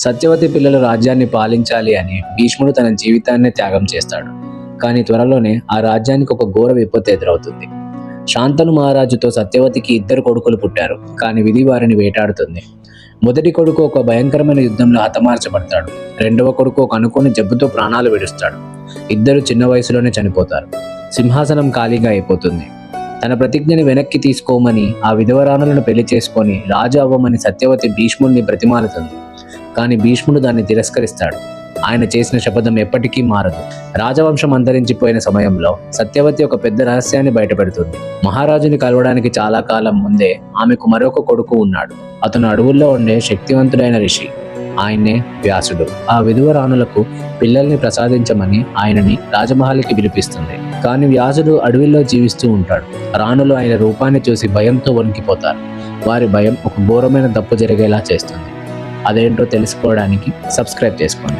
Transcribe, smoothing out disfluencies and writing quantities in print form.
సత్యవతి పిల్లలు రాజ్యాన్ని పాలించాలి అని భీష్ముడు తన జీవితాన్నే త్యాగం చేస్తాడు. కానీ త్వరలోనే ఆ రాజ్యానికి ఒక ఘోర విపత్తు ఎదురవుతుంది. శాంతను మహారాజుతో సత్యవతికి 2 కొడుకులు పుట్టారు. కానీ విధి వారిని వేటాడుతుంది. మొదటి కొడుకు ఒక భయంకరమైన యుద్ధంలో హతమార్చబడతాడు. రెండవ కొడుకు ఒక అనుకోని జబ్బుతో ప్రాణాలు విడుస్తాడు. 2 చిన్న వయసులోనే చనిపోతారు. సింహాసనం ఖాళీగా అయిపోతుంది. తన ప్రతిజ్ఞని వెనక్కి తీసుకోమని ఆ విధవరాణులను పెళ్లి చేసుకొని రాజు అవ్వమని సత్యవతి భీష్ముడిని బ్రతిమాలుతుంది. కానీ భీష్ముడు దాన్ని తిరస్కరిస్తాడు. ఆయన చేసిన శపథం ఎప్పటికీ మారదు. రాజవంశం అంతరించిపోయిన సమయంలో సత్యవతి ఒక పెద్ద రహస్యాన్ని బయటపెడుతుంది. మహారాజుని కలవడానికి చాలా కాలం ముందే ఆమెకు మరొక కొడుకు ఉన్నాడు. అతను అడవుల్లో ఉండే శక్తివంతుడైన ఋషి. ఆయన్నే వ్యాసుడు. ఆ విధవరాణులకు పిల్లల్ని ప్రసాదించమని ఆయనని రాజమహల్కి పిలిపిస్తుంది. కానీ వ్యాసుడు అడవిలో జీవిస్తూ ఉంటాడు. రాణులు ఆయన రూపాన్ని చూసి భయంతో వణికిపోతారు. వారి భయం ఒక ఘోరమైన తప్పు జరిగేలా చేస్తుంది. అదేంటో తెలుసుకోవడానికి సబ్స్క్రైబ్ చేసుకోండి.